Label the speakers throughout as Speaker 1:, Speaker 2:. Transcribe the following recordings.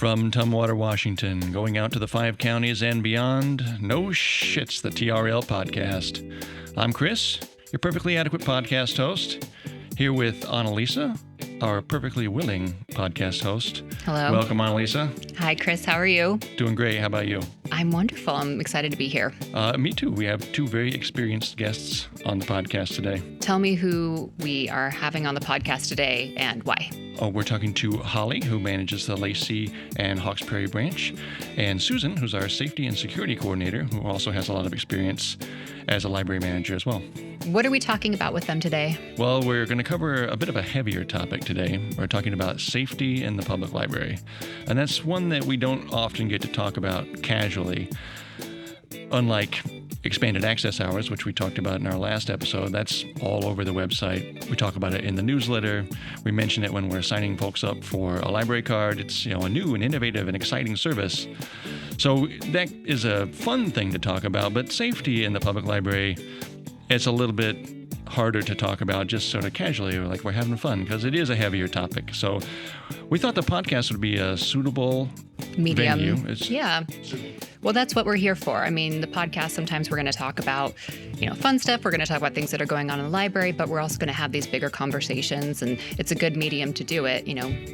Speaker 1: From Tumwater, Washington, going out to the 5 counties and beyond, No Shhh, it's the TRL Podcast. I'm Chris, your perfectly adequate podcast host, here with Annalisa, our perfectly willing podcast host.
Speaker 2: Hello.
Speaker 1: Welcome, Annalisa.
Speaker 2: Hi, Chris. How are you?
Speaker 1: Doing great. How about you?
Speaker 2: I'm wonderful. I'm excited to be here.
Speaker 1: Me too. We have 2 very experienced guests on the podcast today.
Speaker 2: Tell me who we are having on the podcast today and why.
Speaker 1: We're talking to Holly, who manages the Lacey and Hawks Prairie branch, and Susan, who's our safety and security coordinator, who also has a lot of experience as a library manager as well.
Speaker 2: What are we talking about with them today?
Speaker 1: Well, we're going to cover a bit of a heavier topic today. We're talking about safety in the public library. And that's one that we don't often get to talk about casually. Unlike expanded access hours, which we talked about in our last episode, that's all over the website. We talk about it in the newsletter. We mention it when we're signing folks up for a library card. It's, a new and innovative and exciting service. So that is a fun thing to talk about, but safety in the public library, it's a little bit harder to talk about just sort of casually, or like we're having fun, because it is a heavier topic. So we thought the podcast would be a suitable
Speaker 2: medium.
Speaker 1: Venue.
Speaker 2: Yeah. Well, that's what we're here for. I mean, the podcast, sometimes we're going to talk about, fun stuff. We're going to talk about things that are going on in the library, but we're also going to have these bigger conversations, and it's a good medium to do it,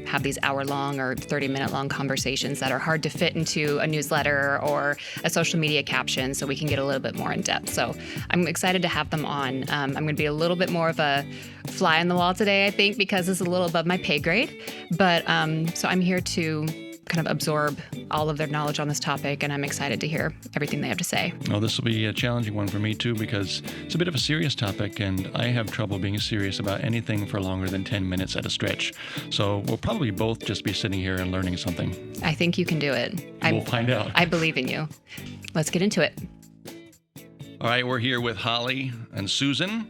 Speaker 2: have these hour-long or 30-minute-long conversations that are hard to fit into a newsletter or a social media caption, so we can get a little bit more in depth. So I'm excited to have them on. I'm going to be a little bit more of a fly on the wall today, I think, because it's a little above my pay grade. But so I'm here to kind of absorb all of their knowledge on this topic, and I'm excited to hear everything they have to say.
Speaker 1: Well, this will be a challenging one for me too, because it's a bit of a serious topic, and I have trouble being serious about anything for longer than 10 minutes at a stretch. So we'll probably both just be sitting here and learning something.
Speaker 2: I think you can do it.
Speaker 1: We'll find out.
Speaker 2: I believe in you. Let's get into it.
Speaker 1: All right, we're here with Holly and Susan.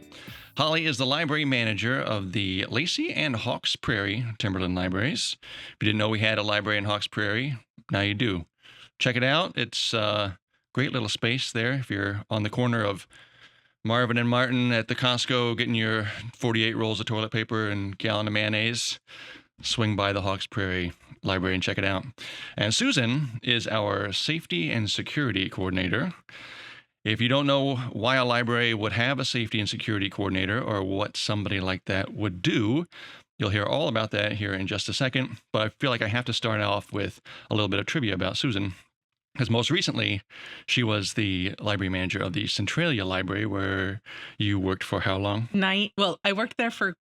Speaker 1: Holly is the library manager of the Lacey and Hawks Prairie Timberland libraries. If you didn't know we had a library in Hawks Prairie, now you do. Check it out. It's a great little space there. If you're on the corner of Marvin and Martin at the Costco getting your 48 rolls of toilet paper and gallon of mayonnaise, swing by the Hawks Prairie library and check it out. And Susan is our safety and security coordinator. If you don't know why a library would have a safety and security coordinator, or what somebody like that would do, you'll hear all about that here in just a second. But I feel like I have to start off with a little bit of trivia about Susan, because most recently she was the library manager of the Centralia Library, where you worked for how long?
Speaker 3: I worked there for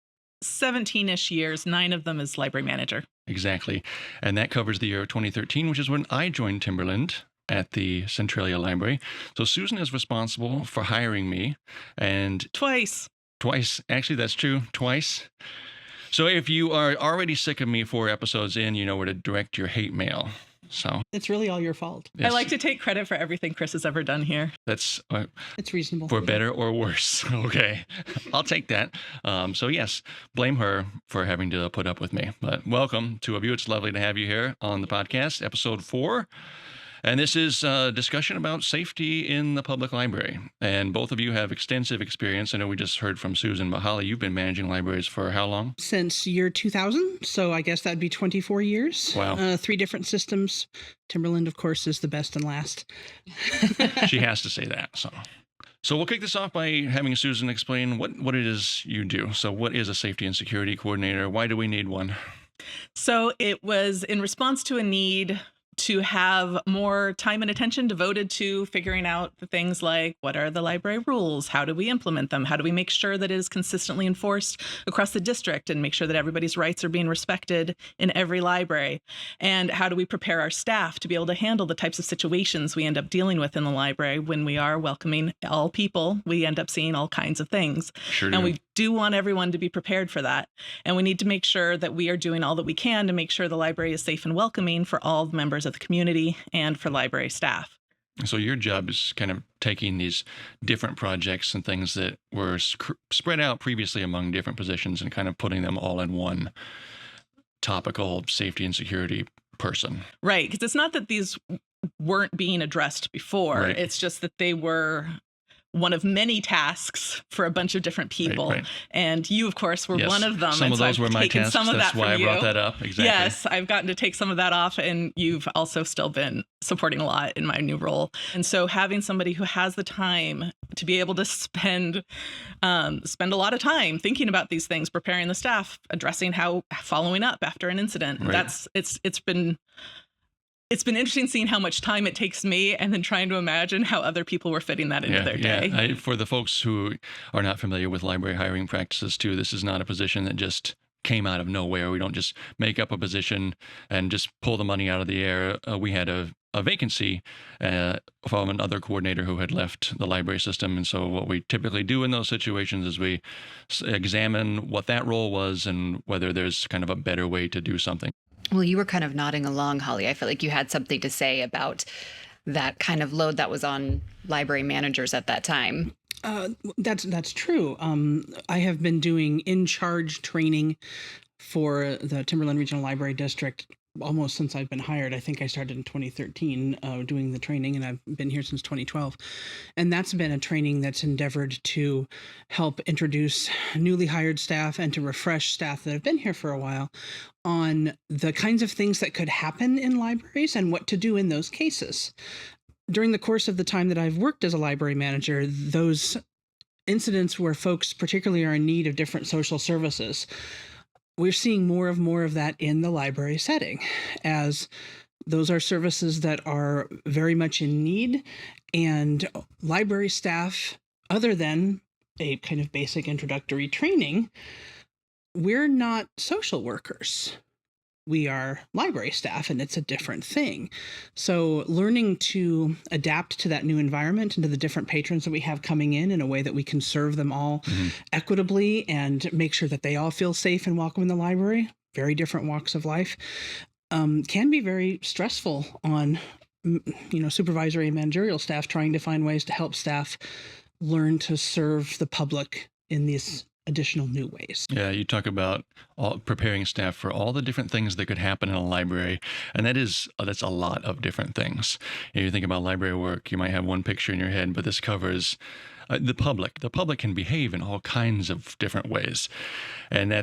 Speaker 3: 17-ish years. 9 of them as library manager.
Speaker 1: Exactly. And that covers the year 2013, which is when I joined Timberland at the Centralia Library. So Susan is responsible for hiring me, and
Speaker 3: Twice.
Speaker 1: Actually, that's true. Twice. So if you are already sick of me 4 episodes in, you know where to direct your hate mail. So
Speaker 4: it's really all your fault.
Speaker 1: Yes.
Speaker 3: I like to take credit for everything Chris has ever done here.
Speaker 1: That's
Speaker 4: it's reasonable.
Speaker 1: For better or worse. Okay. I'll take that. So yes, blame her for having to put up with me. But welcome, 2 of you. It's lovely to have you here on the podcast, episode 4. And this is a discussion about safety in the public library. And both of you have extensive experience. I know we just heard from Susan, but Holly, you've been managing libraries for how long?
Speaker 4: Since year 2000. So I guess that'd be 24 years.
Speaker 1: Wow.
Speaker 4: 3 different systems. Timberland, of course, is the best and last.
Speaker 1: She has to say that. So we'll kick this off by having Susan explain what it is you do. So what is a safety and security coordinator? Why do we need one?
Speaker 3: So it was in response to a need to have more time and attention devoted to figuring out the things like, what are the library rules? How do we implement them? How do we make sure that it is consistently enforced across the district and make sure that everybody's rights are being respected in every library? And how do we prepare our staff to be able to handle the types of situations we end up dealing with in the library when we are welcoming all people? We end up seeing all kinds of things.
Speaker 1: Sure do.
Speaker 3: And we do want everyone to be prepared for that. And we need to make sure that we are doing all that we can to make sure the library is safe and welcoming for all the members of the community and for library staff.
Speaker 1: So your job is kind of taking these different projects and things that were spread out previously among different positions and kind of putting them all in one topical safety and security person.
Speaker 3: Right, because it's not that these weren't being addressed before.
Speaker 1: Right.
Speaker 3: It's just that they were one of many tasks for a bunch of different people.
Speaker 1: Right.
Speaker 3: And you, of course, were one of them.
Speaker 1: Some of those were my tasks. That's why I brought that up. Exactly.
Speaker 3: Yes, I've gotten to take some of that off, and you've also still been supporting a lot in my new role. And so having somebody who has the time to be able to spend a lot of time thinking about these things, preparing the staff, addressing following up after an incident.
Speaker 1: Right.
Speaker 3: It's been interesting seeing how much time it takes me, and then trying to imagine how other people were fitting that into their day.
Speaker 1: Yeah. For the folks who are not familiar with library hiring practices too, this is not a position that just came out of nowhere. We don't just make up a position and just pull the money out of the air. We had a vacancy from another coordinator who had left the library system. And so what we typically do in those situations is we examine what that role was and whether there's kind of a better way to do something.
Speaker 2: Well, you were kind of nodding along, Holly. I feel like you had something to say about that kind of load that was on library managers at that time.
Speaker 4: That's true. I have been doing in-charge training for the Timberland Regional Library District almost since I've been hired. I think I started in 2013 doing the training, and I've been here since 2012. And that's been a training that's endeavored to help introduce newly hired staff and to refresh staff that have been here for a while on the kinds of things that could happen in libraries and what to do in those cases. During the course of the time that I've worked as a library manager, those incidents where folks particularly are in need of different social services, we're seeing more of that in the library setting, as those are services that are very much in need, and library staff, other than a kind of basic introductory training, we're not social workers. We are library staff, and it's a different thing. So learning to adapt to that new environment and to the different patrons that we have coming in a way that we can serve them all equitably and make sure that they all feel safe and welcome in the library, very different walks of life, can be very stressful on supervisory and managerial staff trying to find ways to help staff learn to serve the public in these additional new ways.
Speaker 1: Yeah, you talk about preparing staff for all the different things that could happen in a library, and that's a lot of different things. You think about library work, you might have one picture in your head, but this covers the public. The public can behave in all kinds of different ways, and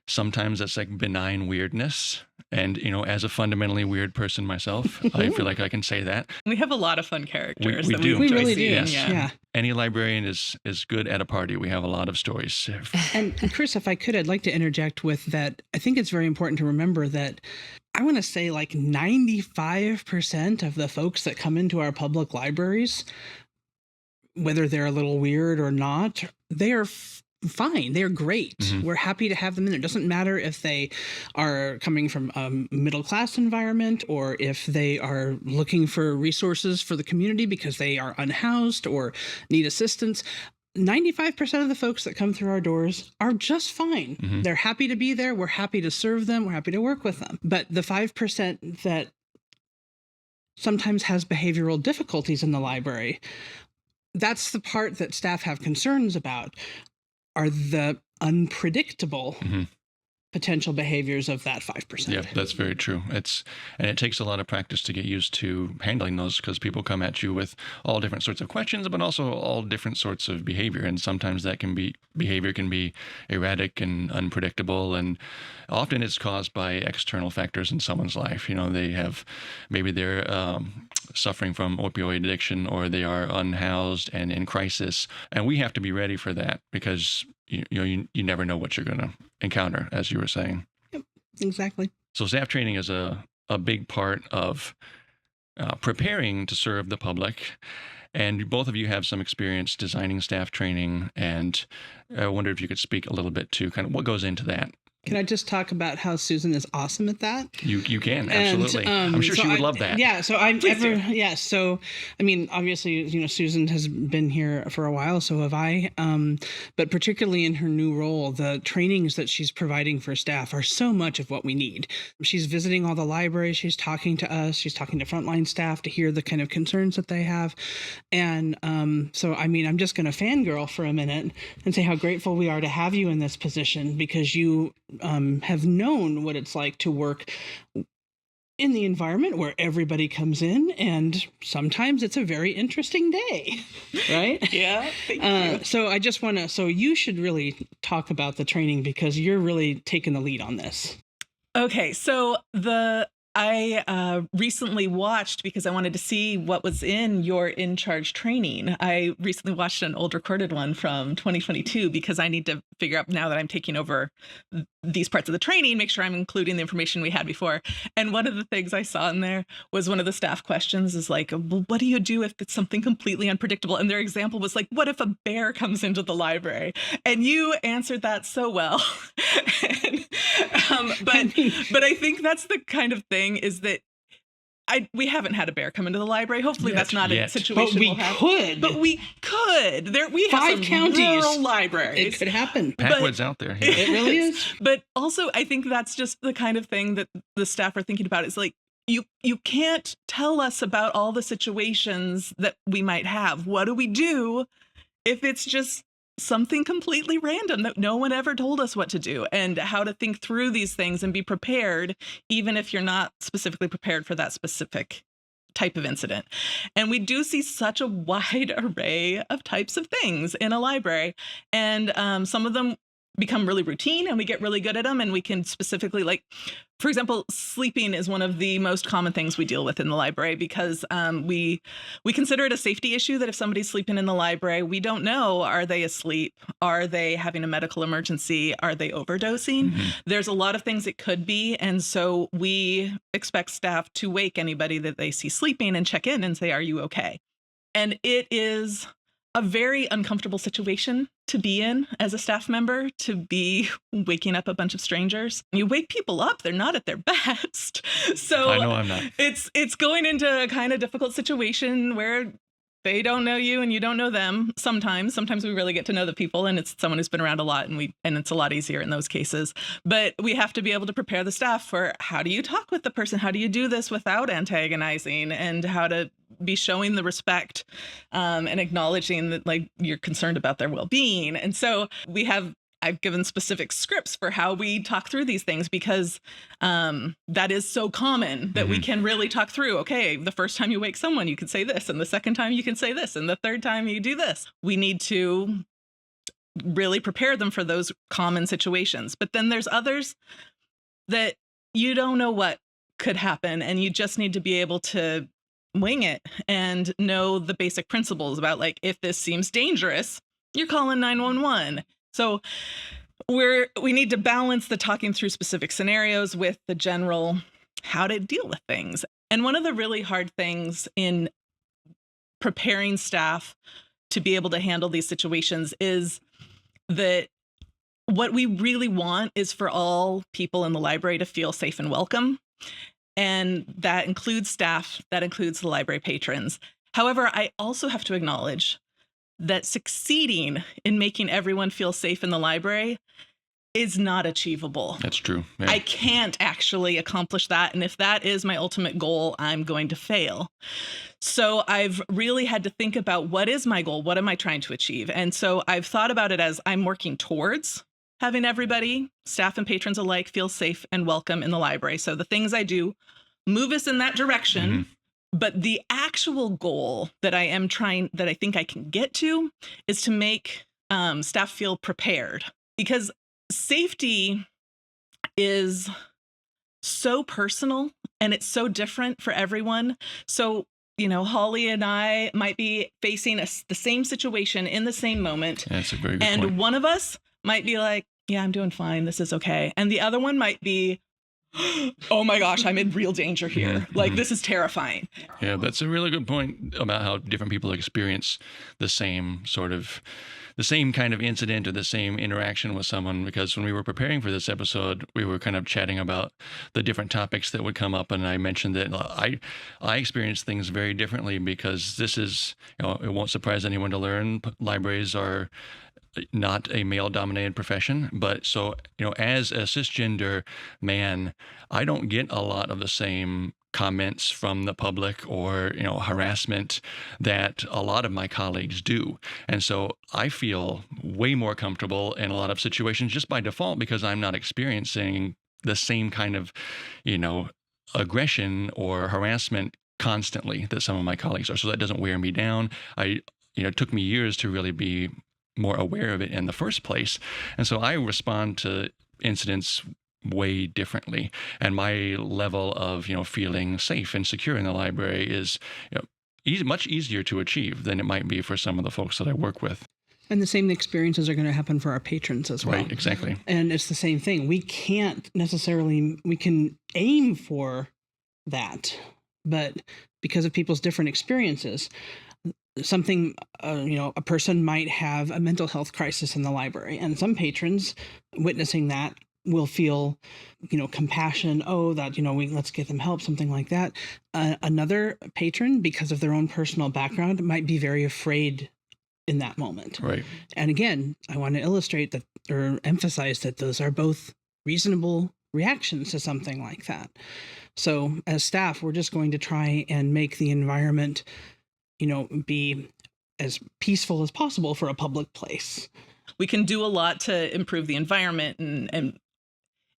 Speaker 1: sometimes that's like benign weirdness. And, as a fundamentally weird person myself, I feel like I can say that.
Speaker 3: We have a lot of fun characters.
Speaker 1: We do.
Speaker 4: We really do.
Speaker 1: Yes.
Speaker 4: Yeah.
Speaker 1: Any librarian is good at a party. We have a lot of stories.
Speaker 4: And Chris, if I could, I'd like to interject with that. I think it's very important to remember that I want to say like 95% of the folks that come into our public libraries, whether they're a little weird or not, they are fine. They're great. We're happy to have them in there. It doesn't matter if they are coming from a middle-class environment or if they are looking for resources for the community because they are unhoused or need assistance. 95% of the folks that come through our doors are just fine. They're happy to be there. We're happy to serve them. We're happy to work with them. But the 5% that sometimes has behavioral difficulties in the library, that's the part that staff have concerns about, are the unpredictable potential behaviors of that 5%.
Speaker 1: Yeah, that's very true. And it takes a lot of practice to get used to handling those, because people come at you with all different sorts of questions, but also all different sorts of behavior. And sometimes behavior can be erratic and unpredictable. And often it's caused by external factors in someone's life. Maybe they're suffering from opioid addiction, or they are unhoused and in crisis. And we have to be ready for that, because you never know what you're going to encounter, as you were saying.
Speaker 4: Yep, exactly.
Speaker 1: So staff training is a big part of preparing to serve the public. And both of you have some experience designing staff training. And I wonder if you could speak a little bit to kind of what goes into that.
Speaker 4: Can I just talk about how Susan is awesome at that?
Speaker 1: You can, absolutely. I'm sure she would love that.
Speaker 4: Yeah. So So, I mean, obviously, Susan has been here for a while, so have I. But particularly in her new role, the trainings that she's providing for staff are so much of what we need. She's visiting all the libraries. She's talking to us. She's talking to frontline staff to hear the kind of concerns that they have. And so, I mean, I'm just going to fangirl for a minute and say how grateful we are to have you in this position, because you have known what it's like to work in the environment where everybody comes in, and sometimes it's a very interesting day, right?
Speaker 3: Yeah, thank you.
Speaker 4: So I just want to, so you should really talk about the training because you're really taking the lead on this.
Speaker 3: Okay, so I recently watched, because I wanted to see what was in your in charge training. I recently watched an old recorded one from 2022 because I need to figure out, now that I'm taking over these parts of the training, make sure I'm including the information we had before. And one of the things I saw in there was one of the staff questions is like, well, what do you do if it's something completely unpredictable? And their example was like, what if a bear comes into the library? And you answered that so well. But I think that's the kind of thing, is that we haven't had a bear come into the library. Hopefully that's not a situation
Speaker 4: but we
Speaker 3: we'll have.
Speaker 4: could.
Speaker 3: But we could. We have
Speaker 4: 5
Speaker 3: some
Speaker 4: counties.
Speaker 3: rural libraries.
Speaker 4: It could happen.
Speaker 1: Backwoods out there. Yeah.
Speaker 4: It really is.
Speaker 3: But also, I think that's just the kind of thing that the staff are thinking about. Is like, you can't tell us about all the situations that we might have. What do we do if it's just something completely random that no one ever told us what to do, and how to think through these things and be prepared, even if you're not specifically prepared for that specific type of incident. And we do see such a wide array of types of things in a library, and some of them become really routine and we get really good at them, and we can specifically, like, for example, sleeping is one of the most common things we deal with in the library, because we consider it a safety issue that if somebody's sleeping in the library, we don't know, are they asleep? Are they having a medical emergency? Are they overdosing? Mm-hmm. There's a lot of things it could be. And so we expect staff to wake anybody that they see sleeping and check in and say, are you okay? And it is a very uncomfortable situation to be in as a staff member, to be waking up a bunch of strangers. You wake people up, they're not at their best. So
Speaker 1: I know I'm not.
Speaker 3: It's going into a kind of difficult situation where they don't know you and you don't know them. Sometimes we really get to know the people, and it's someone who's been around a lot, and it's a lot easier in those cases. But we have to be able to prepare the staff for, how do you talk with the person? How do you do this without antagonizing, and how to be showing the respect and acknowledging that, like, you're concerned about their well-being. And so I've given specific scripts for how we talk through these things, because that is so common that we can really talk through, okay, the first time you wake someone, you can say this, and the second time you can say this, and the third time you do this. We need to really prepare them for those common situations. But then there's others that you don't know what could happen, and you just need to be able to wing it and know the basic principles about, like, if this seems dangerous, you're calling 911. So we need to balance the talking through specific scenarios with the general how to deal with things. And one of the really hard things in preparing staff to be able to handle these situations is that what we really want is for all people in the library to feel safe and welcome. And that includes staff, that includes the library patrons. However, I also have to acknowledge that succeeding in making everyone feel safe in the library is not achievable.
Speaker 1: That's true. Yeah.
Speaker 3: I can't actually accomplish that. And if that is my ultimate goal, I'm going to fail. So I've really had to think about, what is my goal? What am I trying to achieve? And so I've thought about it as I'm working towards having everybody, staff and patrons alike, feel safe and welcome in the library. So the things I do move us in that direction. Mm-hmm. But the actual goal that I think I can get to, is to make staff feel prepared, because safety is so personal and it's so different for everyone. So, Holly and I might be facing the same situation in the same moment.
Speaker 1: That's a very good point.
Speaker 3: And one of us might be like, yeah, I'm doing fine. This is okay. And the other one might be, oh my gosh, I'm in real danger here. Mm-hmm. Like, this is terrifying.
Speaker 1: Yeah, that's a really good point about how different people experience the same kind of incident or the same interaction with someone. Because when we were preparing for this episode, we were kind of chatting about the different topics that would come up. And I mentioned that I experience things very differently, because this is, it won't surprise anyone to learn, libraries are not a male-dominated profession, but so, as a cisgender man, I don't get a lot of the same comments from the public or, harassment that a lot of my colleagues do. And so I feel way more comfortable in a lot of situations just by default, because I'm not experiencing the same kind of, aggression or harassment constantly that some of my colleagues are. So that doesn't wear me down. It took me years to really be more aware of it in the first place. And so I respond to incidents way differently. And my level of, feeling safe and secure in the library is much easier to achieve than it might be for some of the folks that I work with.
Speaker 4: And the same experiences are going to happen for our patrons as well.
Speaker 1: Right, exactly.
Speaker 4: And it's the same thing. We can aim for that, but because of people's different experiences, a person might have a mental health crisis in the library, and some patrons witnessing that will feel, compassion. Oh, that, let's get them help, something like that. Another patron, because of their own personal background, might be very afraid in that moment.
Speaker 1: Right.
Speaker 4: And again, I want to illustrate that or emphasize that those are both reasonable reactions to something like that. So as staff, we're just going to try and make the environment, be as peaceful as possible for a public place.
Speaker 3: We can do a lot to improve the environment and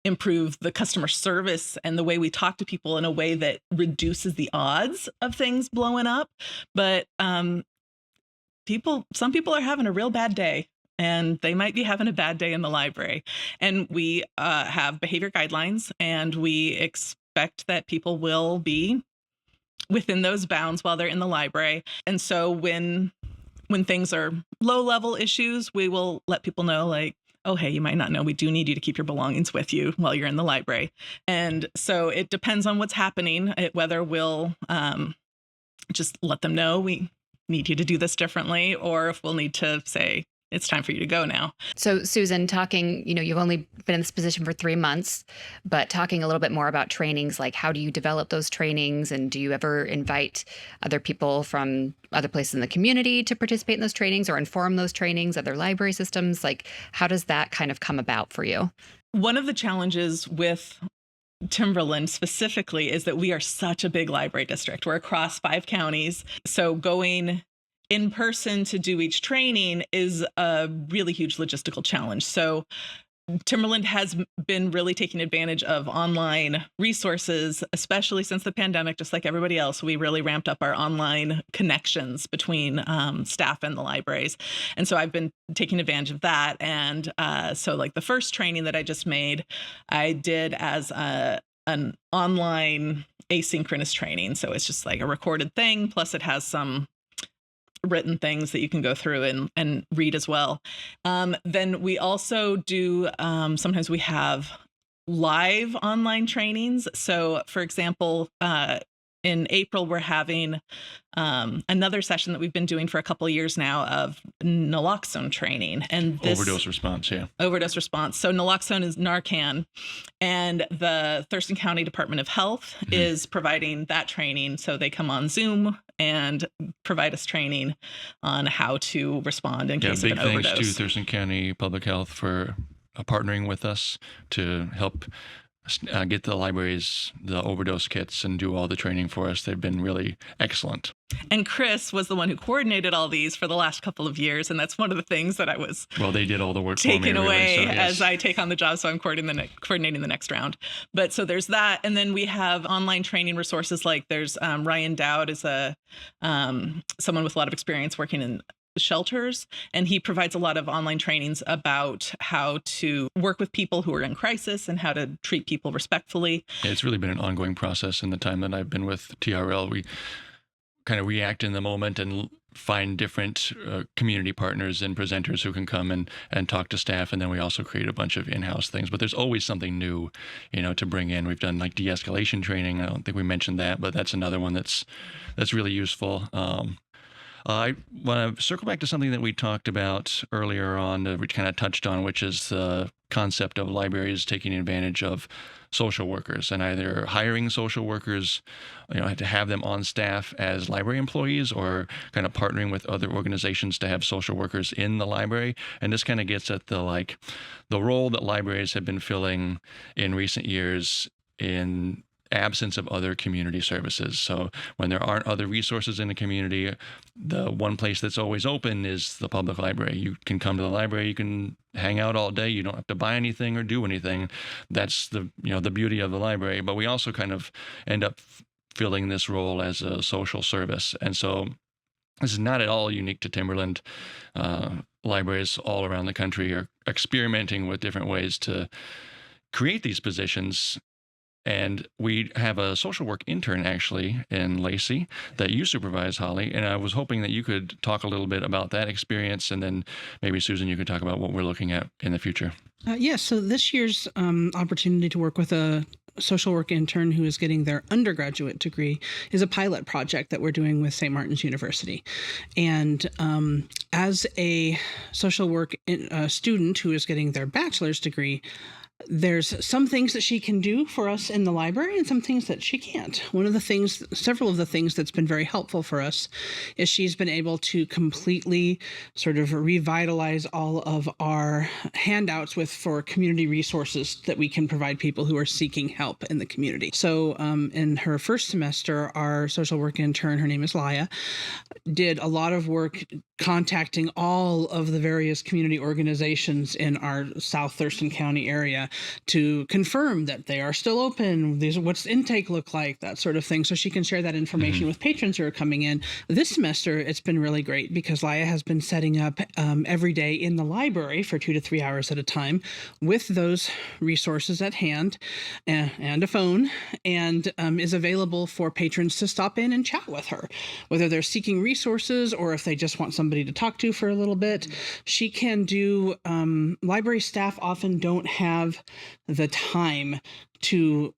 Speaker 3: improve the customer service and the way we talk to people in a way that reduces the odds of things blowing up. But some people are having a real bad day, and they might be having a bad day in the library. And we have behavior guidelines, and we expect that people will be within those bounds while they're in the library. And so when things are low-level issues, we will let people know, like, oh, hey, you might not know, we do need you to keep your belongings with you while you're in the library. And so it depends on what's happening, whether we'll just let them know we need you to do this differently, or if we'll need to say, it's time for you to go now.
Speaker 2: So Susan, talking, you've only been in this position for 3 months, but talking a little bit more about trainings, like how do you develop those trainings? And do you ever invite other people from other places in the community to participate in those trainings or inform those trainings, other library systems? Like, how does that kind of come about for you?
Speaker 3: One of the challenges with Timberland specifically is that we are such a big library district. We're across 5 counties. So going in person to do each training is a really huge logistical challenge. So Timberland has been really taking advantage of online resources, especially since the pandemic. Just like everybody else, we really ramped up our online connections between staff and the libraries. And so I've been taking advantage of that. And so like the first training that I just made, I did as an online asynchronous training. So it's just like a recorded thing, plus it has some written things that you can go through and read as well. Then we also do, sometimes we have live online trainings. So for example, in April, we're having another session that we've been doing for a couple of years now of naloxone training. And this
Speaker 1: overdose response, yeah.
Speaker 3: Overdose response. So naloxone is Narcan, and the Thurston County Department of Health is providing that training. So they come on Zoom and provide us training on how to respond in case of an overdose.
Speaker 1: Big thanks to Thurston County Public Health for partnering with us to help get the libraries the overdose kits and do all the training for us. They've been really excellent.
Speaker 3: And Chris was the one who coordinated all these for the last couple of years, and that's one of the things that I was
Speaker 1: they did all the work
Speaker 3: taken
Speaker 1: for me,
Speaker 3: away
Speaker 1: really, so, yes.
Speaker 3: as I take on the job. So I'm coordinating the next round. But so there's that, and then we have online training resources like there's Ryan Dowd is someone with a lot of experience working in shelters, and he provides a lot of online trainings about how to work with people who are in crisis and how to treat people respectfully.
Speaker 1: Yeah, it's really been an ongoing process in the time that I've been with TRL. We kind of react in the moment and find different community partners and presenters who can come and talk to staff, and then we also create a bunch of in-house things. But there's always something new, to bring in. We've done like de-escalation training. I don't think we mentioned that, but that's another one that's really useful. I want to circle back to something that we talked about earlier on, which kind of touched on, which is the concept of libraries taking advantage of social workers and either hiring social workers, to have them on staff as library employees, or kind of partnering with other organizations to have social workers in the library. And this kind of gets at the role that libraries have been filling in recent years in absence of other community services. So when there aren't other resources in the community, the one place that's always open is the public library. You can come to the library, you can hang out all day, you don't have to buy anything or do anything. That's the beauty of the library. But we also kind of end up filling this role as a social service. And so this is not at all unique to Timberland. Libraries all around the country are experimenting with different ways to create these positions. And we have a social work intern actually in Lacey that you supervise, Holly. And I was hoping that you could talk a little bit about that experience. And then maybe Susan, you could talk about what we're looking at in the future.
Speaker 4: Yes. So this year's opportunity to work with a social work intern who is getting their undergraduate degree is a pilot project that we're doing with St. Martin's University. And as a social work student who is getting their bachelor's degree, there's some things that she can do for us in the library and some things that she can't. Several of the things that's been very helpful for us is she's been able to completely sort of revitalize all of our handouts for community resources that we can provide people who are seeking help in the community. So in her first semester, our social work intern, her name is Laya, did a lot of work contacting all of the various community organizations in our South Thurston County area to confirm that they are still open. What's intake look like, that sort of thing, so she can share that information with patrons who are coming in. This semester, it's been really great because Laya has been setting up every day in the library for 2 to 3 hours at a time with those resources at hand and a phone, and is available for patrons to stop in and chat with her, whether they're seeking resources or if they just want somebody to talk to for a little bit. She can do, library staff often don't have the time to,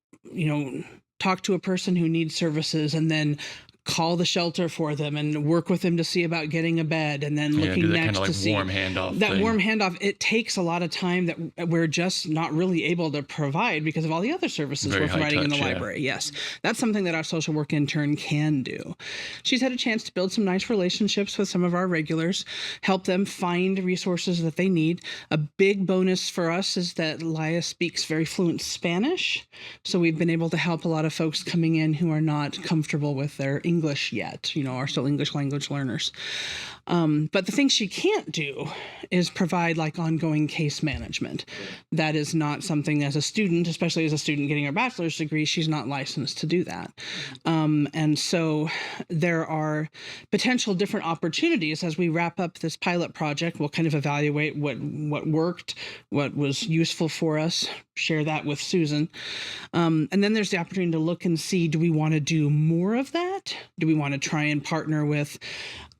Speaker 4: talk to a person who needs services and then call the shelter for them and work with them to see about getting a bed and then looking next to see
Speaker 1: warm handoff.
Speaker 4: That warm handoff, it takes a lot of time that we're just not really able to provide because of all the other services we're providing in the library. Yes, that's something that our social work intern can do. She's had a chance to build some nice relationships with some of our regulars, help them find resources that they need. A big bonus for us is that Laya speaks very fluent Spanish, so we've been able to help a lot of folks coming in who are not comfortable with their English yet, are still English language learners. But the thing she can't do is provide ongoing case management. That is not something as a student, especially as a student getting her bachelor's degree, she's not licensed to do that. And so there are potential different opportunities as we wrap up this pilot project. We'll kind of evaluate what worked, what was useful for us, share that with Susan. And then there's the opportunity to look and see, do we want to do more of that? Do we want to try and partner with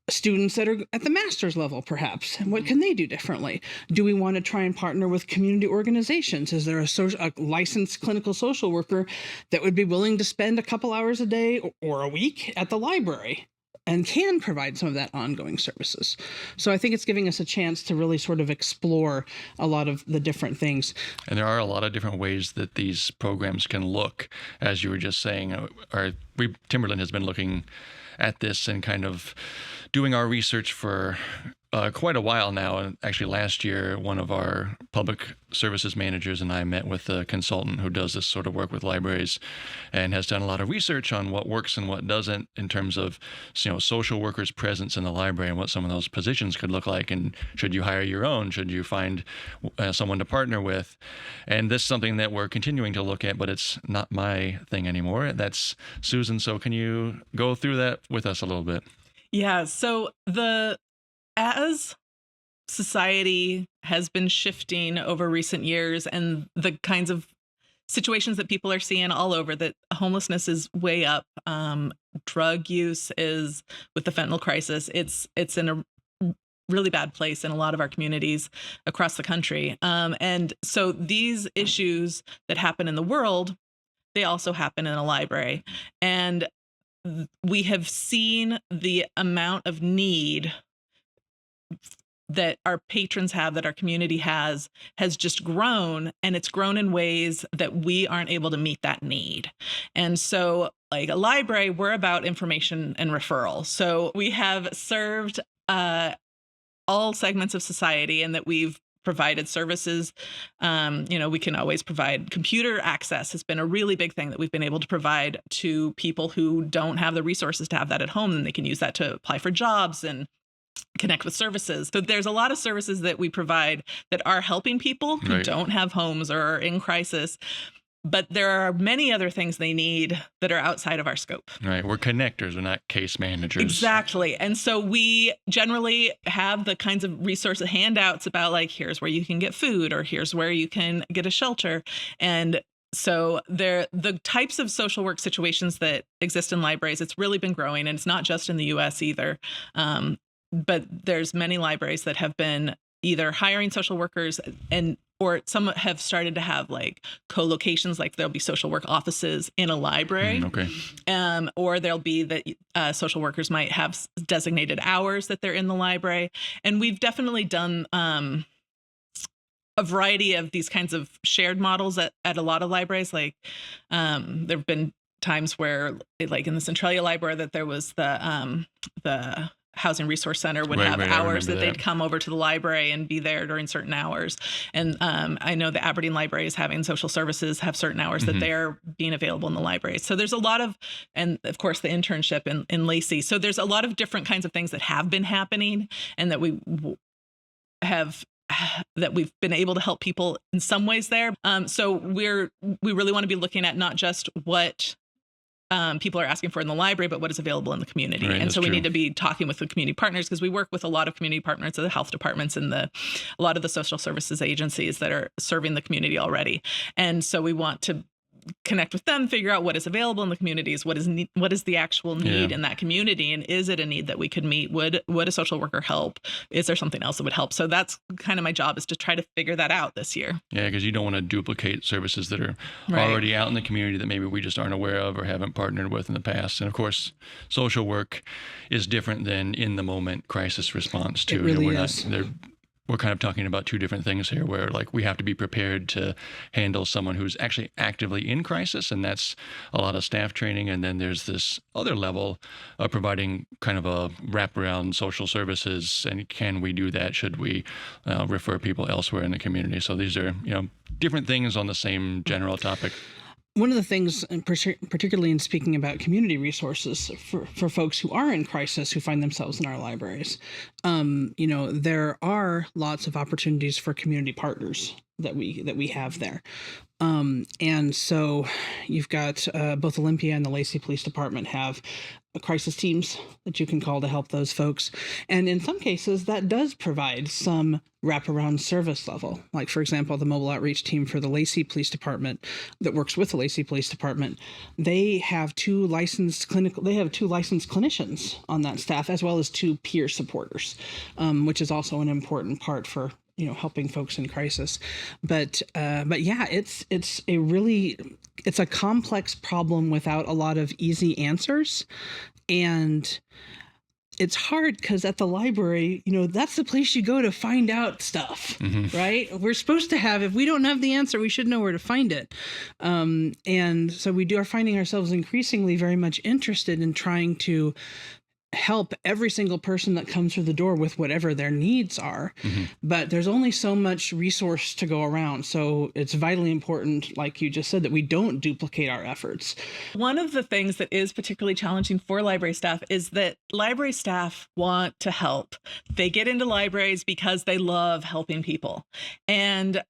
Speaker 4: students that are at the master's level, perhaps? And what can they do differently? Do we want to try and partner with community organizations? Is there a licensed clinical social worker that would be willing to spend a couple hours a day or a week at the library and can provide some of that ongoing services? So I think it's giving us a chance to really sort of explore a lot of the different things.
Speaker 1: And there are a lot of different ways that these programs can look. As you were just saying, Timberland has been looking at this and kind of doing our research for quite a while now. And actually last year, one of our public services managers and I met with a consultant who does this sort of work with libraries and has done a lot of research on what works and what doesn't in terms of, social workers' presence in the library and what some of those positions could look like. And should you hire your own? Should you find someone to partner with? And this is something that we're continuing to look at, but it's not my thing anymore. That's Susan. So can you go through that with us a little bit?
Speaker 3: Yeah. So as society has been shifting over recent years and the kinds of situations that people are seeing all over, that homelessness is way up, drug use is, with the fentanyl crisis, it's in a really bad place in a lot of our communities across the country. And so these issues that happen in the world, they also happen in a library. And we have seen the amount of need that our patrons have, that our community has just grown, and it's grown in ways that we aren't able to meet that need. And so, like a library, we're about information and referral. So we have served all segments of society, and that we've provided services. We can always provide computer access. Has been a really big thing that we've been able to provide to people who don't have the resources to have that at home, and they can use that to apply for jobs and connect with services. So there's a lot of services that we provide that are helping people who don't have homes or are in crisis. But there are many other things they need that are outside of our scope.
Speaker 1: Right. We're connectors. We're not case managers.
Speaker 3: Exactly. And so we generally have the kinds of resource handouts about like, here's where you can get food, or here's where you can get a shelter. And so the types of social work situations that exist in libraries, it's really been growing, and it's not just in the U.S. either. But there's many libraries that have been either hiring social workers or some have started to have like co-locations, like there'll be social work offices in a library. Or there'll be that social workers might have designated hours that they're in the library. And we've definitely done a variety of these kinds of shared models at a lot of libraries. Like there've been times where, like in the Centralia Library, that there was the Housing Resource Center would have hours that they'd come over to the library and be there during certain hours. And I know the Aberdeen Library is having social services have certain hours that they're being available in the library. So there's a lot of, and of course the internship in Lacey. So there's a lot of different kinds of things that have been happening, and that we've been able to help people in some ways there. So we really want to be looking at not just what people are asking for in the library, but what is available in the community.
Speaker 1: Right,
Speaker 3: and so we need to be talking with the community partners, because we work with a lot of community partners at the health departments and a lot of the social services agencies that are serving the community already. And so we want to connect with them, figure out what is available in the communities, what is the actual need in that community, and is it a need that we could meet? Would a social worker help? Is there something else that would help? So that's kind of my job, is to try to figure that out this year.
Speaker 1: Yeah, because you don't want to duplicate services that are already out in the community that maybe we just aren't aware of or haven't partnered with in the past. And of course, social work is different than in the moment crisis response too.
Speaker 4: It really is.
Speaker 1: We're kind of talking about two different things here, where like we have to be prepared to handle someone who's actually actively in crisis, and that's a lot of staff training. And then there's this other level of providing kind of a wraparound social services. And can we do that? Should we refer people elsewhere in the community? So these are, different things on the same general topic.
Speaker 4: One of the things, particularly in speaking about community resources for folks who are in crisis, who find themselves in our libraries, there are lots of opportunities for community partners that we have there. And so you've got both Olympia and the Lacey Police Department have crisis teams that you can call to help those folks. And in some cases, that does provide some wraparound service level. Like, for example, the mobile outreach team for the Lacey Police Department that works with the Lacey Police Department, they have two licensed clinicians on that staff, as well as 2 peer supporters, which is also an important part for helping folks in crisis. But yeah, it's a complex problem without a lot of easy answers. And it's hard because at the library, that's the place you go to find out stuff, right? We're supposed to have, if we don't have the answer, we should know where to find it. And so we are finding ourselves increasingly very much interested in trying to help every single person that comes through the door with whatever their needs are. But there's only so much resource to go around. So it's vitally important, like you just said, that we don't duplicate our efforts.
Speaker 3: One of the things that is particularly challenging for library staff is that library staff want to help. They get into libraries because they love helping people. And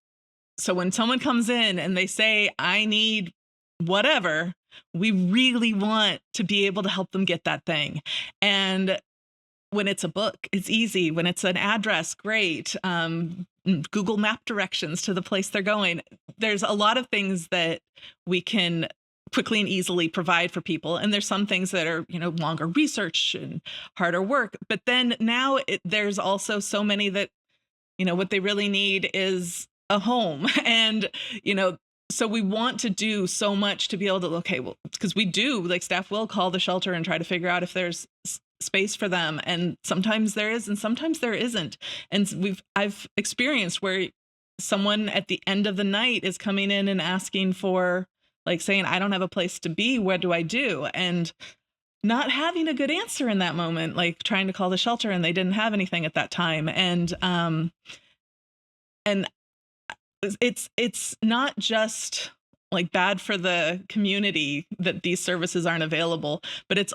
Speaker 3: so when someone comes in and they say, I need whatever, we really want to be able to help them get that thing. And when it's a book, it's easy. When it's an address, great. Google Map directions to the place they're going. There's a lot of things that we can quickly and easily provide for people. And there's some things that are, longer research and harder work. But then now there's also so many that, what they really need is a home. And, so we want to do so much to be able to, because we do, like staff will call the shelter and try to figure out if there's space for them. And sometimes there is, and sometimes there isn't. And I've experienced where someone at the end of the night is coming in and asking for, like saying, I don't have a place to be. What do I do? And not having a good answer in that moment, like trying to call the shelter and they didn't have anything at that time. And and it's not just like bad for the community that these services aren't available, but it's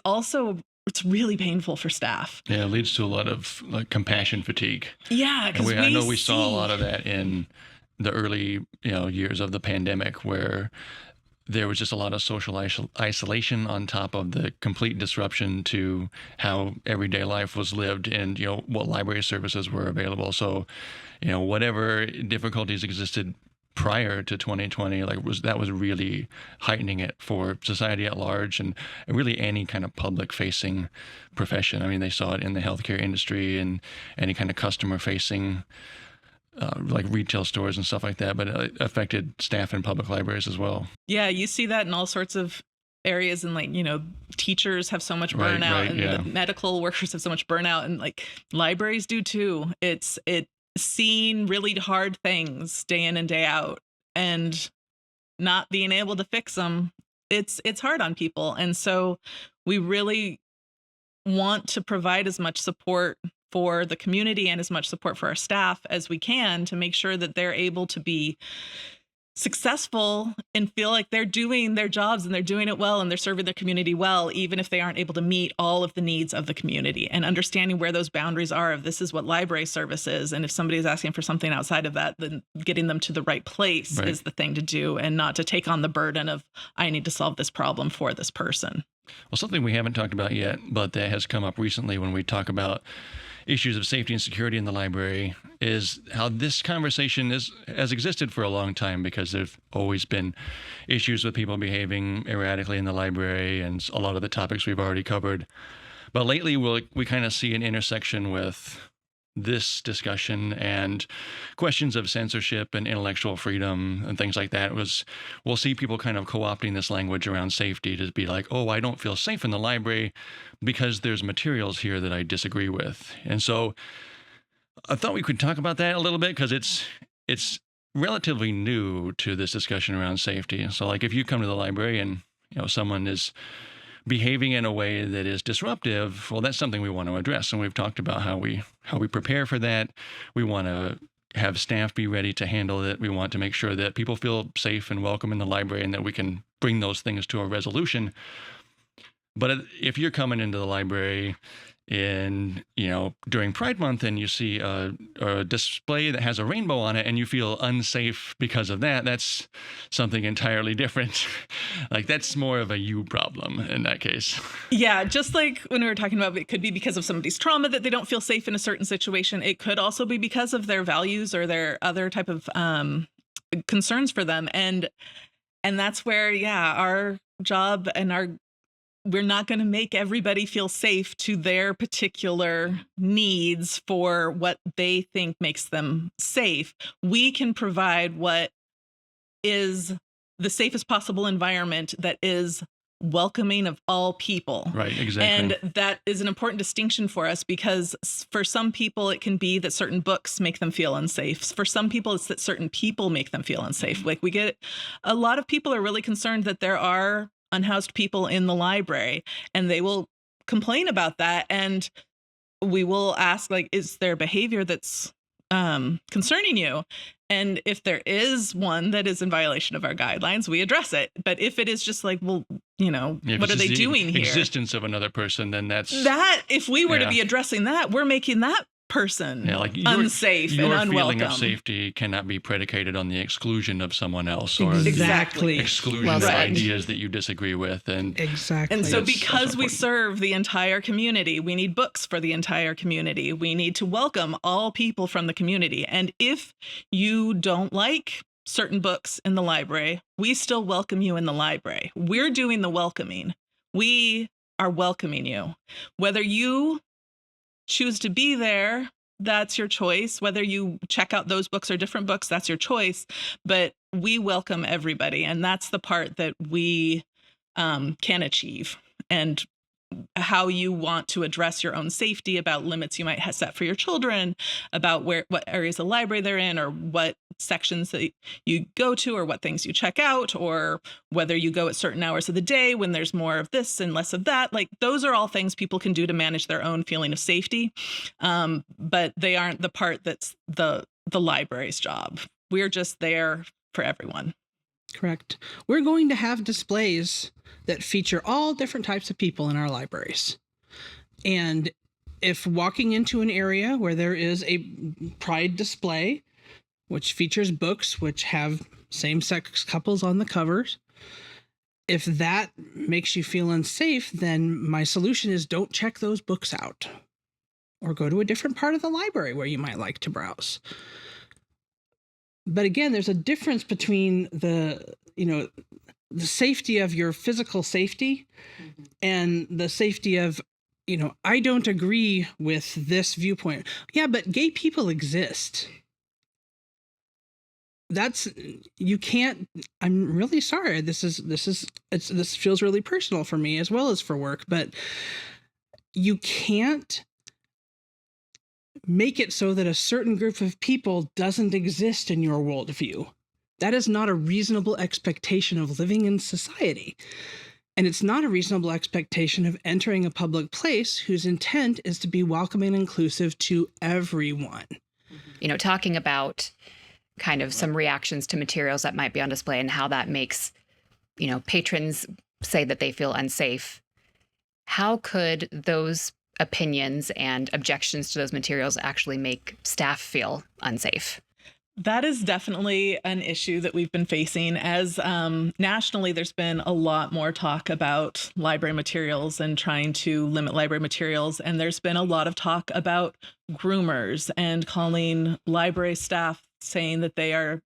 Speaker 3: really painful for staff.
Speaker 1: Yeah, it leads to a lot of like compassion fatigue.
Speaker 3: Yeah, because
Speaker 1: I know we saw a lot of that in the early years of the pandemic, where there was just a lot of social isolation on top of the complete disruption to how everyday life was lived and what library services were available. So whatever difficulties existed prior to 2020 that was really heightening it for society at large and really any kind of public facing profession. I mean, they saw it in the healthcare industry and any kind of customer facing like retail stores and stuff like that, but it affected staff in public libraries as well.
Speaker 3: Yeah, you see that in all sorts of areas, and like teachers have so much burnout, and the medical workers have so much burnout, and like libraries do too. It's seeing really hard things day in and day out and not being able to fix them. It's hard on people, and so we really want to provide as much support for the community and as much support for our staff as we can to make sure that they're able to be successful and feel like they're doing their jobs and they're doing it well and they're serving their community well, even if they aren't able to meet all of the needs of the community, and understanding where those boundaries are of this is what library service is. And if somebody is asking for something outside of that, then getting them to the right place is the thing to do, and not to take on the burden of, I need to solve this problem for this person.
Speaker 1: Well, something we haven't talked about yet, but that has come up recently when we talk about issues of safety and security in the library, is how this conversation has existed for a long time, because there've always been issues with people behaving erratically in the library and a lot of the topics we've already covered. But lately, we kind of see an intersection with this discussion and questions of censorship and intellectual freedom and things like that. We'll see people kind of co-opting this language around safety to be like, oh, I don't feel safe in the library because there's materials here that I disagree with. And so I thought we could talk about that a little bit, because it's relatively new to this discussion around safety. So like if you come to the library and someone is behaving in a way that is disruptive, well, that's something we want to address. And we've talked about how we prepare for that. We want to have staff be ready to handle it. We want to make sure that people feel safe and welcome in the library and that we can bring those things to a resolution. But if you're coming into the library during Pride Month and you see a display that has a rainbow on it and you feel unsafe because of that, that's something entirely different. Like that's more of a you problem in that case.
Speaker 3: Yeah, just like when we were talking about, it could be because of somebody's trauma that they don't feel safe in a certain situation. It could also be because of their values or their other type of concerns for them. And that's where, our job and we're not going to make everybody feel safe to their particular needs for what they think makes them safe. We can provide what is the safest possible environment that is welcoming of all people.
Speaker 1: Right, exactly.
Speaker 3: And that is an important distinction for us, because for some people, it can be that certain books make them feel unsafe. For some people, it's that certain people make them feel unsafe. Like we get a lot of people are really concerned that there are unhoused people in the library, and they will complain about that. And we will ask, like, is there behavior that's concerning you? And if there is one that is in violation of our guidelines, we address it. But if it is just like, well, what are they doing here?
Speaker 1: Existence of another person, then that's
Speaker 3: that. If we were to be addressing that, we're making that person unsafe and unwelcome.
Speaker 1: Your feeling of safety cannot be predicated on the exclusion of someone else or
Speaker 4: exactly
Speaker 1: the exclusion of ideas that you disagree with. And
Speaker 4: exactly.
Speaker 3: And so because we serve the entire community, we need books for the entire community. We need to welcome all people from the community. And if you don't like certain books in the library, we still welcome you in the library. We're doing the welcoming. We are welcoming you. Whether you choose to be there, that's your choice. Whether you check out those books or different books, that's your choice. But we welcome everybody. And that's the part that we can achieve. And how you want to address your own safety, about limits you might have set for your children, about what areas of the library they're in, or what sections that you go to, or what things you check out, or whether you go at certain hours of the day when there's more of this and less of that. Like, those are all things people can do to manage their own feeling of safety. But they aren't the part that's the the library's job. We're just there for everyone.
Speaker 4: Correct. We're going to have displays that feature all different types of people in our libraries. And if walking into an area where there is a pride display, which features books which have same-sex couples on the covers, if that makes you feel unsafe, then my solution is don't check those books out, or go to a different part of the library where you might like to browse. But again, there's a difference between the safety of your physical safety and the safety of, I don't agree with this viewpoint. Yeah, but gay people exist. You can't. I'm really sorry. This feels really personal for me as well as for work, but you can't make it so that a certain group of people doesn't exist in your worldview. That is not a reasonable expectation of living in society. And it's not a reasonable expectation of entering a public place whose intent is to be welcoming and inclusive to everyone.
Speaker 2: Talking about kind of some reactions to materials that might be on display and how that makes, patrons say that they feel unsafe. How could those opinions and objections to those materials actually make staff feel unsafe?
Speaker 3: That is definitely an issue that we've been facing, as nationally there's been a lot more talk about library materials and trying to limit library materials. And there's been a lot of talk about groomers and calling library staff, saying that they are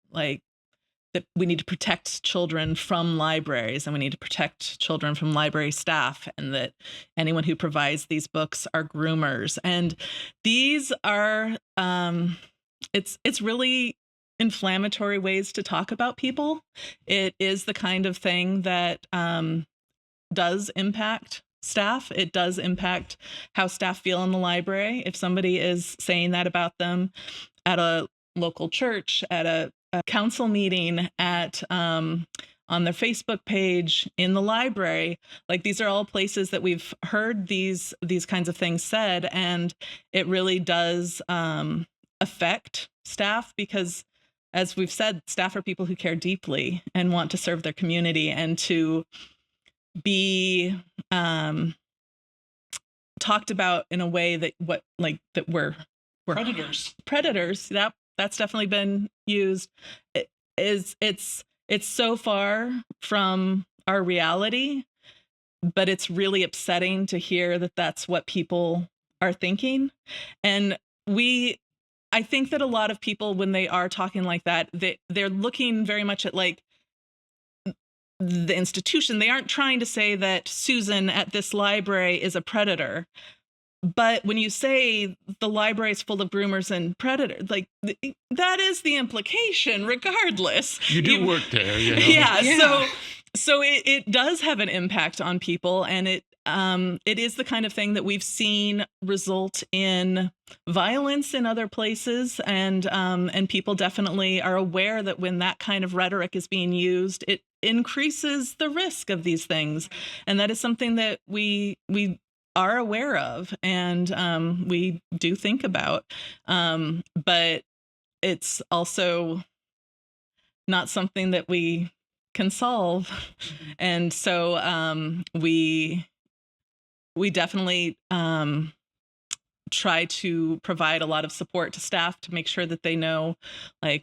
Speaker 3: that we need to protect children from libraries and we need to protect children from library staff, and that anyone who provides these books are groomers. And these are, it's really inflammatory ways to talk about people. It is the kind of thing that does impact staff. It does impact how staff feel in the library. If somebody is saying that about them at a local church, at a council meeting, at on their Facebook page, in the library, these are all places that we've heard these kinds of things said, and it really does affect staff, because as we've said, staff are people who care deeply and want to serve their community, and to be talked about in a way that we're predators. That's definitely been used. It's so far from our reality, but it's really upsetting to hear that that's what people are thinking. And I think that a lot of people, when they are talking like that, they're looking very much at the institution. They aren't trying to say that Susan at this library is a predator. But when you say the library is full of groomers and predators, that is the implication, regardless.
Speaker 1: You do work there,
Speaker 3: Yeah. So it does have an impact on people, and it is the kind of thing that we've seen result in violence in other places, and people definitely are aware that when that kind of rhetoric is being used, it increases the risk of these things, and that is something that we are aware of, and we do think about, but it's also not something that we can solve. And so we definitely try to provide a lot of support to staff to make sure that they know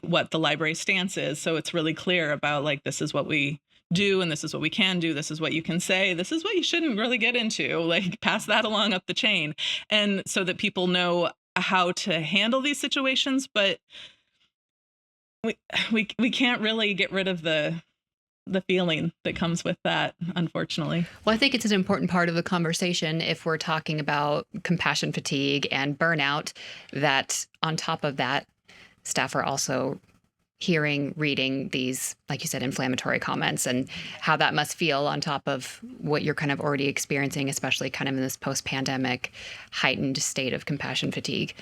Speaker 3: what the library stance is, so it's really clear about this is what we do, and this is what we can do, this is what you can say, this is what you shouldn't really get into, pass that along up the chain, and so that people know how to handle these situations. But we can't really get rid of the feeling that comes with that, unfortunately.
Speaker 2: Well, I think it's an important part of the conversation if we're talking about compassion fatigue and burnout, that on top of that, staff are also reading these, like you said, inflammatory comments, and how that must feel on top of what you're kind of already experiencing, especially kind of in this post-pandemic heightened state of compassion fatigue.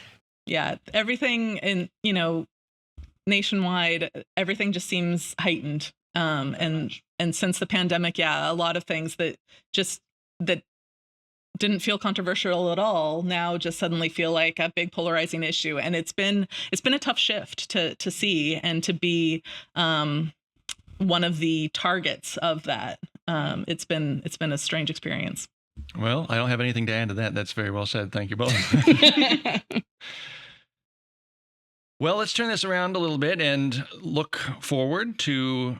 Speaker 3: Yeah, everything in, nationwide, everything just seems heightened. And since the pandemic, a lot of things that didn't feel controversial at all now just suddenly feel like a big polarizing issue. And it's been a tough shift to see and to be one of the targets of that. It's been a strange experience.
Speaker 1: Well, I don't have anything to add to that. That's very well said. Thank you both. Well, let's turn this around a little bit and look forward to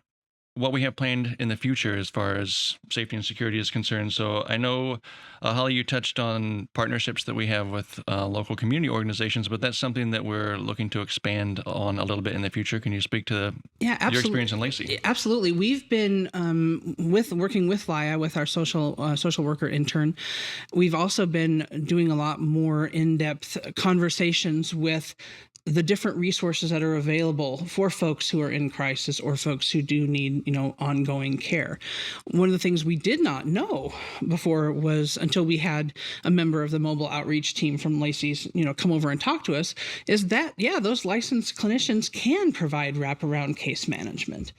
Speaker 1: what we have planned in the future as far as safety and security is concerned. So I know, Holly, you touched on partnerships that we have with local community organizations, but that's something that we're looking to expand on a little bit in the future. Can you speak to your experience in Lacey?
Speaker 4: Absolutely. We've been working with LIA, with our social worker intern. We've also been doing a lot more in-depth conversations with the different resources that are available for folks who are in crisis or folks who do need, ongoing care. One of the things we did not know before was, until we had a member of the mobile outreach team from Lacey's, come over and talk to us, is that, those licensed clinicians can provide wraparound case management.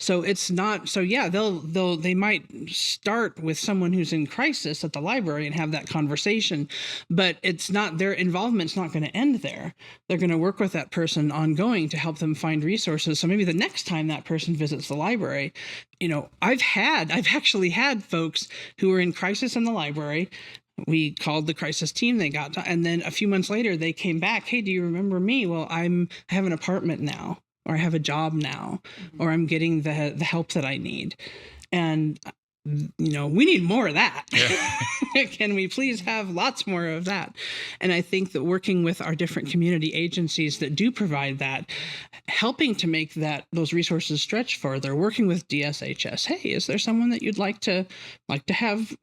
Speaker 4: So it's not, they might start with someone who's in crisis at the library and have that conversation, but it's not, their involvement's not going to end there. They're going to work with that person ongoing to help them find resources. So maybe the next time that person visits the library, I've actually had folks who were in crisis in the library. We called the crisis team, and then a few months later they came back. Hey, do you remember me? Well, I have an apartment now, or I have a job now, or I'm getting the help that I need. And, we need more of that. Yeah. Can we please have lots more of that? And I think that working with our different community agencies that do provide that, helping to make those resources stretch further, working with DSHS. Hey, is there someone that you'd like to have,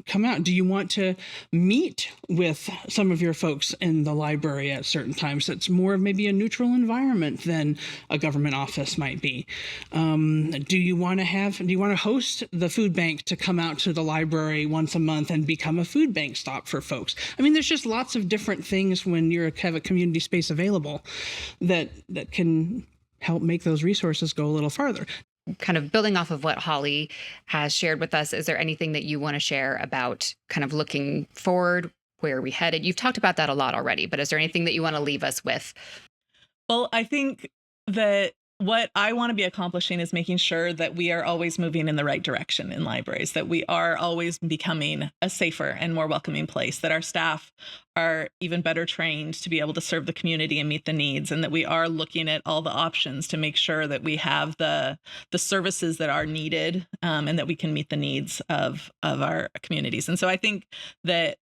Speaker 4: come out? Do you want to meet with some of your folks in the library at certain times? That's more of maybe a neutral environment than a government office might be. Do you want to host the food bank to come out to the library once a month and become a food bank stop for folks? I mean, there's just lots of different things when you have a community space available that can help make those resources go a little farther.
Speaker 2: Kind of building off of what Holly has shared with us, is there anything that you want to share about kind of looking forward, where are we headed? You've talked about that a lot already, but is there anything that you want to leave us with?
Speaker 3: Well, I think that what I want to be accomplishing is making sure that we are always moving in the right direction in libraries, that we are always becoming a safer and more welcoming place, that our staff are even better trained to be able to serve the community and meet the needs, and that we are looking at all the options to make sure that we have the services that are needed, and that we can meet the needs of our communities. And so I think that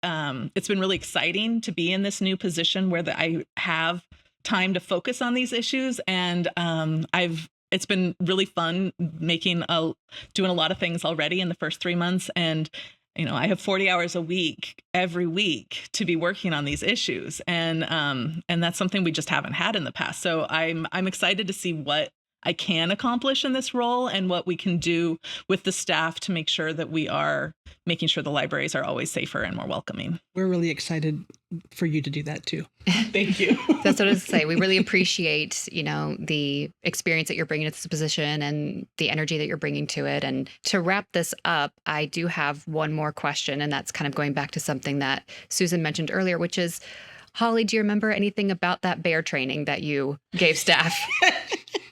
Speaker 3: it's been really exciting to be in this new position where I have time to focus on these issues, and it's been really fun doing a lot of things already in the first 3 months, and I have 40 hours a week every week to be working on these issues, and that's something we just haven't had in the past. So I'm excited to see what I can accomplish in this role and what we can do with the staff to make sure that we are making sure the libraries are always safer and more welcoming.
Speaker 4: We're really excited for you to do that too.
Speaker 3: Thank you.
Speaker 2: That's what I was going to say. We really appreciate, the experience that you're bringing to this position and the energy that you're bringing to it. And to wrap this up, I do have one more question, and that's kind of going back to something that Susan mentioned earlier, which is, Holly, do you remember anything about that bear training that you gave staff?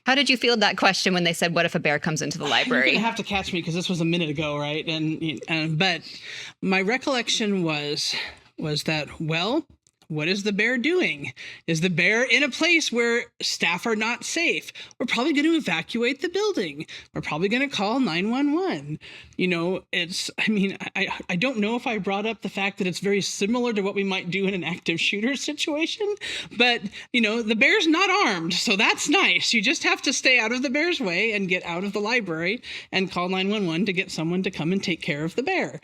Speaker 2: How did you feel that question when they said, what if a bear comes into the library?
Speaker 4: You're going to have to catch me because this was a minute ago, right? But my recollection was that, well, what is the bear doing? Is the bear in a place where staff are not safe? We're probably going to evacuate the building. We're probably going to call 911. I don't know if I brought up the fact that it's very similar to what we might do in an active shooter situation, but, the bear's not armed, so that's nice. You just have to stay out of the bear's way and get out of the library and call 911 to get someone to come and take care of the bear.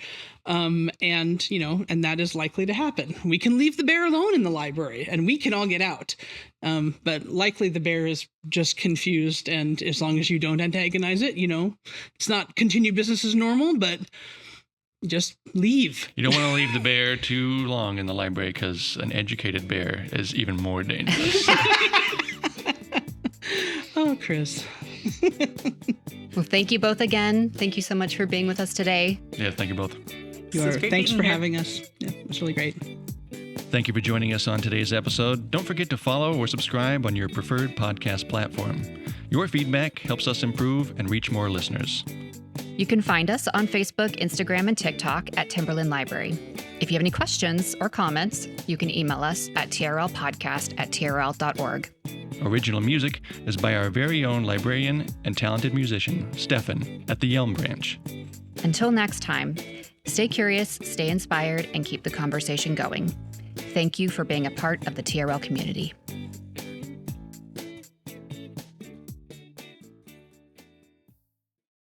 Speaker 4: And that is likely to happen. We can leave the bear alone in the library and we can all get out. But likely the bear is just confused. And as long as you don't antagonize it, it's not continue business as normal, but just leave.
Speaker 1: You don't want to leave the bear too long in the library because an educated bear is even more dangerous.
Speaker 4: Oh, Chris.
Speaker 2: Well, thank you both again. Thank you so much for being with us today.
Speaker 1: Yeah, thank you both.
Speaker 4: Thanks for having us. Yeah, it was really great.
Speaker 1: Thank you for joining us on today's episode. Don't forget to follow or subscribe on your preferred podcast platform. Your feedback helps us improve and reach more listeners.
Speaker 2: You can find us on Facebook, Instagram, and TikTok at Timberland Library. If you have any questions or comments, you can email us at trlpodcast@trl.org.
Speaker 1: Original music is by our very own librarian and talented musician, Stefan, at the Elm Branch.
Speaker 2: Until next time, stay curious, stay inspired, and keep the conversation going. Thank you for being a part of the TRL community.